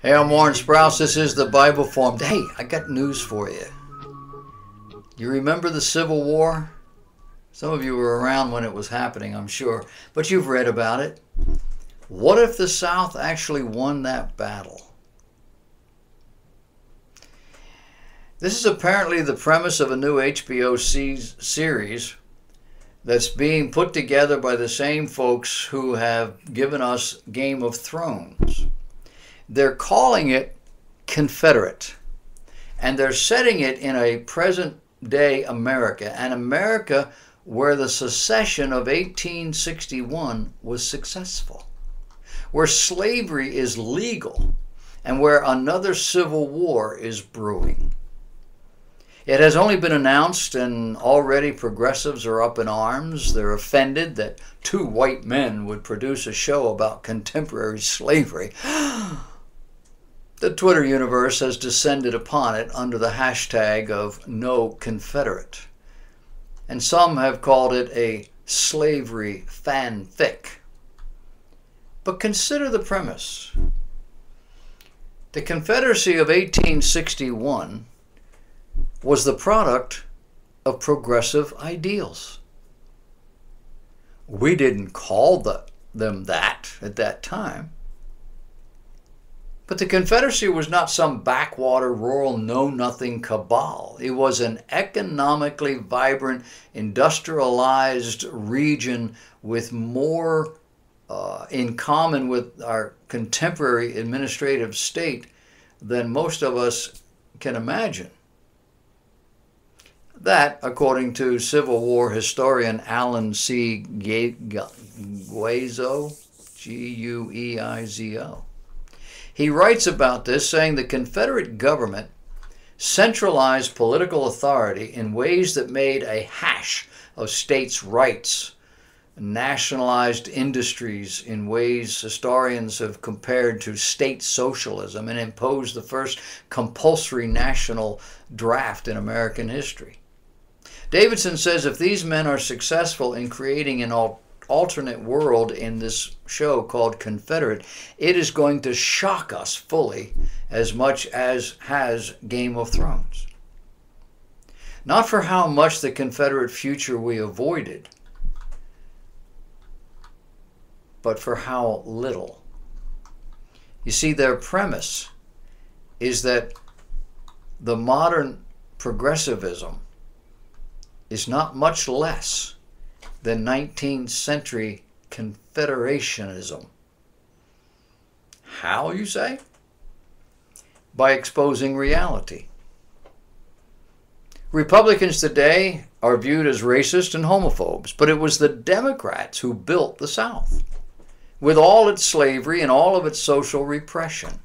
Hey, I'm Warren Sprouse. This is the Bible Formed. Hey, I got news for you. You remember the Civil War? Some of you were around when it was happening, I'm sure, but you've read about it. What if the South actually won that battle? This is apparently the premise of a new HBO series that's being put together by the same folks who have given us Game of Thrones. They're calling it Confederate, and they're setting it in a present-day America, an America where the secession of 1861 was successful, where slavery is legal, and where another civil war is brewing. It has only been announced, and already progressives are up in arms. They're offended that two white men would produce a show about contemporary slavery. The Twitter universe has descended upon it under the hashtag of #NoConfederate. And some have called it a slavery fanfic. But consider the premise. The Confederacy of 1861 was the product of progressive ideals. We didn't call them that at that time. But the Confederacy was not some backwater rural know-nothing cabal. It was an economically vibrant, industrialized region with more in common with our contemporary administrative state than most of us can imagine. That, according to Civil War historian Alan C. Gueizo, Gueizo. He writes about this, saying the Confederate government centralized political authority in ways that made a hash of states' rights, nationalized industries in ways historians have compared to state socialism, and imposed the first compulsory national draft in American history. Davidson says if these men are successful in creating an alternate world in this show called Confederate, it is going to shock us fully as much as has Game of Thrones. Not for how much the Confederate future we avoided, but for how little. You see, their premise is that the modern progressivism is not much less than 19th century Confederationism. How, you say? By exposing reality. Republicans today are viewed as racist and homophobes, but it was the Democrats who built the South, with all its slavery and all of its social repression.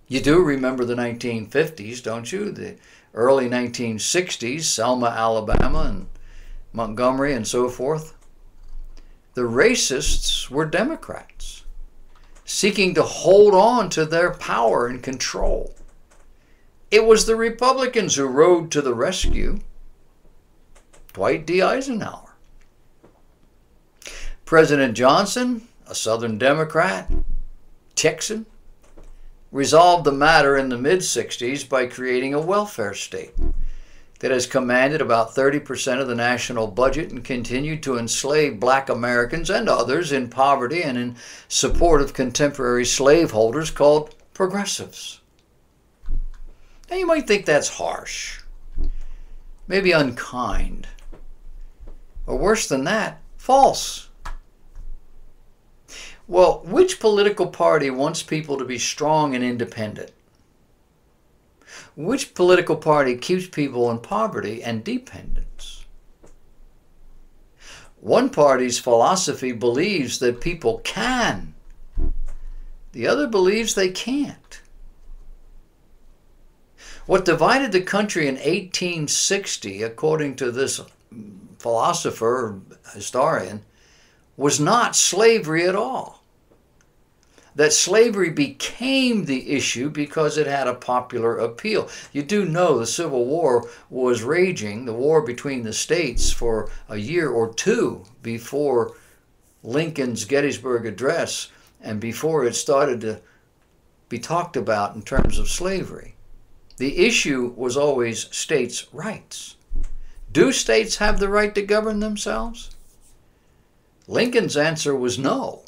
You do remember the 1950s, don't you? The early 1960s, Selma, Alabama, and Montgomery, and so forth. The racists were Democrats, seeking to hold on to their power and control. It was the Republicans who rode to the rescue. Dwight D. Eisenhower. President Johnson, a Southern Democrat, Texan, resolved the matter in the mid-60s by creating a welfare state that has commanded about 30% of the national budget and continued to enslave black Americans and others in poverty and in support of contemporary slaveholders called progressives. Now you might think that's harsh, maybe unkind, or worse than that, false. Well, which political party wants people to be strong and independent? Which political party keeps people in poverty and dependence? One party's philosophy believes that people can. The other believes they can't. What divided the country in 1860, according to this philosopher, historian, was not slavery at all. That slavery became the issue because it had a popular appeal. You do know the Civil War was raging, the war between the states, for a year or two before Lincoln's Gettysburg Address and before it started to be talked about in terms of slavery. The issue was always states' rights. Do states have the right to govern themselves? Lincoln's answer was no.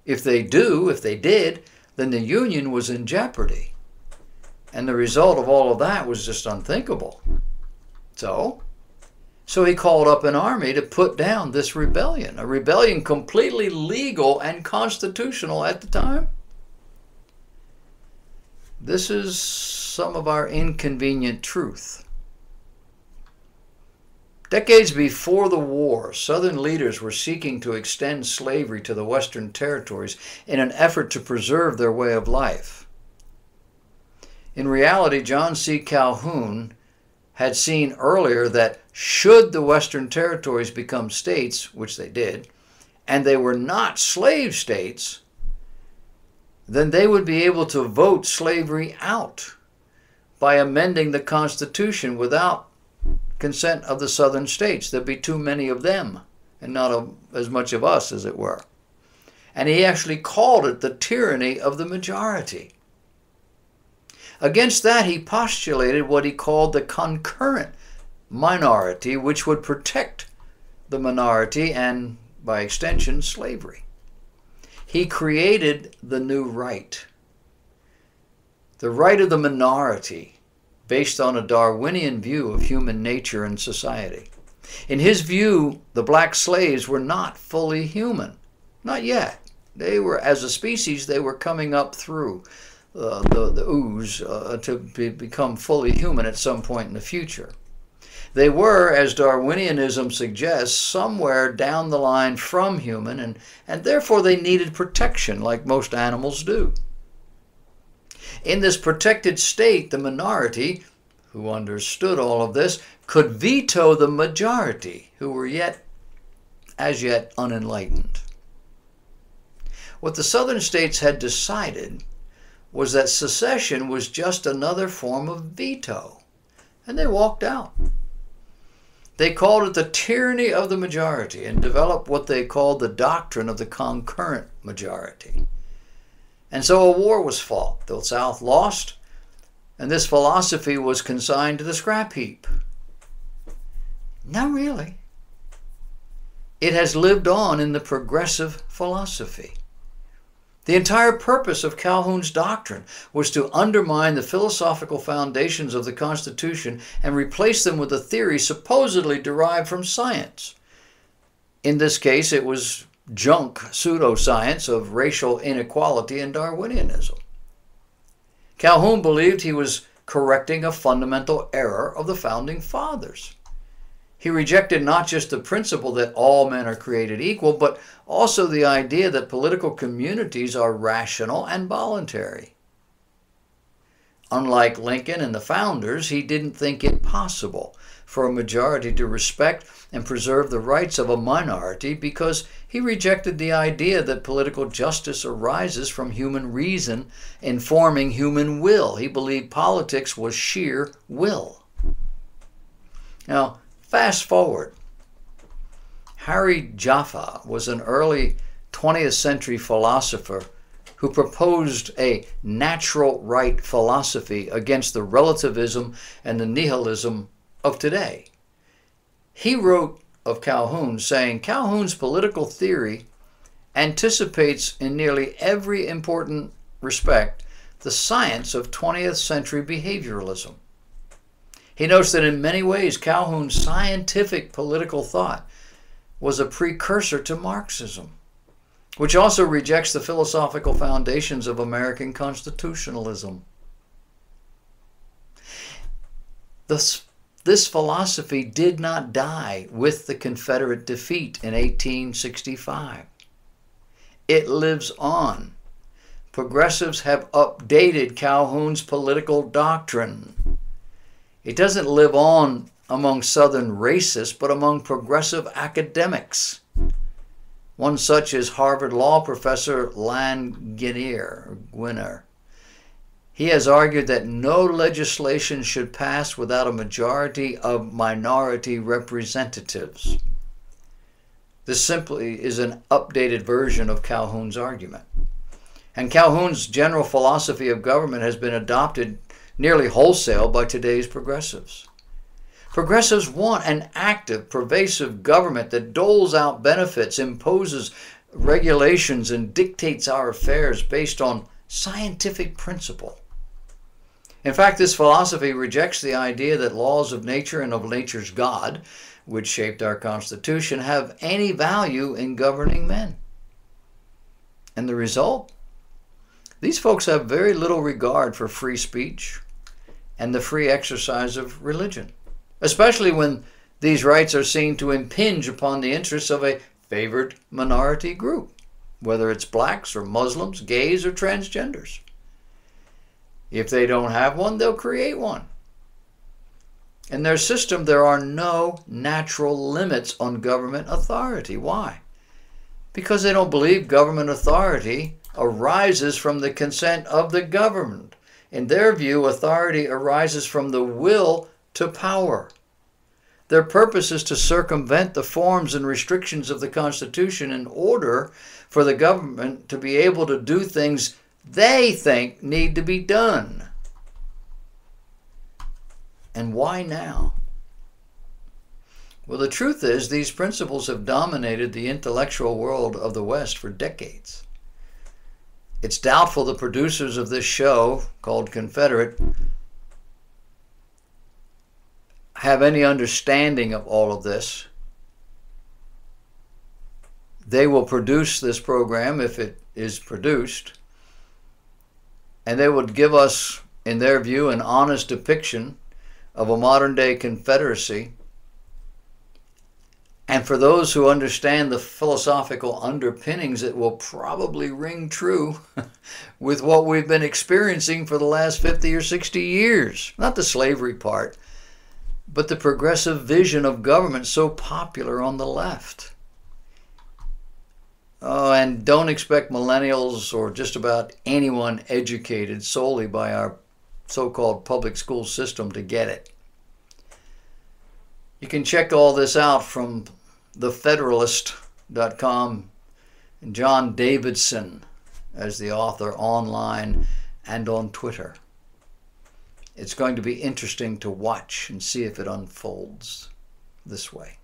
If they did, then the Union was in jeopardy. And the result of all of that was just unthinkable. So he called up an army to put down this rebellion, a rebellion completely legal and constitutional at the time. This is some of our inconvenient truth. Decades before the war, Southern leaders were seeking to extend slavery to the Western territories in an effort to preserve their way of life. In reality, John C. Calhoun had seen earlier that should the Western territories become states, which they did, and they were not slave states, then they would be able to vote slavery out by amending the Constitution without consent of the southern states. There'd be too many of them and not as much of us, as it were. And he actually called it the tyranny of the majority. Against that, he postulated what he called the concurrent minority, which would protect the minority and, by extension, slavery. He created the new right, the right of the minority, based on a Darwinian view of human nature and society. In his view, the black slaves were not fully human. Not yet. They were, as a species, they were coming up through the ooze to become fully human at some point in the future. They were, as Darwinianism suggests, somewhere down the line from human, and therefore they needed protection like most animals do. In this protected state, the minority, who understood all of this, could veto the majority, who were as yet unenlightened. What the southern states had decided was that secession was just another form of veto, and they walked out. They called it the tyranny of the majority and developed what they called the doctrine of the concurrent majority. And so a war was fought. The South lost, and this philosophy was consigned to the scrap heap. Not really. It has lived on in the progressive philosophy. The entire purpose of Calhoun's doctrine was to undermine the philosophical foundations of the Constitution and replace them with a theory supposedly derived from science. In this case, it was junk pseudoscience of racial inequality and Darwinianism. Calhoun believed he was correcting a fundamental error of the Founding Fathers. He rejected not just the principle that all men are created equal, but also the idea that political communities are rational and voluntary. Unlike Lincoln and the founders, he didn't think it possible for a majority to respect and preserve the rights of a minority because he rejected the idea that political justice arises from human reason informing human will. He believed politics was sheer will. Now, fast forward. Harry Jaffa was an early 20th century philosopher who proposed a natural right philosophy against the relativism and the nihilism of today. He wrote of Calhoun saying, Calhoun's political theory anticipates in nearly every important respect the science of 20th century behavioralism. He notes that in many ways Calhoun's scientific political thought was a precursor to Marxism, which also rejects the philosophical foundations of American constitutionalism. This philosophy did not die with the Confederate defeat in 1865. It lives on. Progressives have updated Calhoun's political doctrine. It doesn't live on among Southern racists, but among progressive academics. One such is Harvard law professor Lan Guinier. He has argued that no legislation should pass without a majority of minority representatives. This simply is an updated version of Calhoun's argument. And Calhoun's general philosophy of government has been adopted nearly wholesale by today's progressives. Progressives want an active, pervasive government that doles out benefits, imposes regulations, and dictates our affairs based on scientific principle. In fact, this philosophy rejects the idea that laws of nature and of nature's God, which shaped our Constitution, have any value in governing men. And the result? These folks have very little regard for free speech and the free exercise of religion, especially when these rights are seen to impinge upon the interests of a favored minority group, whether it's blacks or Muslims, gays or transgenders. If they don't have one, they'll create one. In their system, there are no natural limits on government authority. Why? Because they don't believe government authority arises from the consent of the governed. In their view, authority arises from the will to power. Their purpose is to circumvent the forms and restrictions of the Constitution in order for the government to be able to do things they think need to be done. And why now? Well, the truth is, these principles have dominated the intellectual world of the West for decades. It's doubtful the producers of this show, called Confederate, have any understanding of all of this. They will produce this program if it is produced, and they would give us, in their view, an honest depiction of a modern-day Confederacy. And for those who understand the philosophical underpinnings, it will probably ring true with what we've been experiencing for the last 50 or 60 years. Not the slavery part, but the progressive vision of government so popular on the left. Oh, and don't expect millennials or just about anyone educated solely by our so-called public school system to get it. You can check all this out from thefederalist.com, and John Davidson as the author, online and on Twitter. It's going to be interesting to watch and see if it unfolds this way.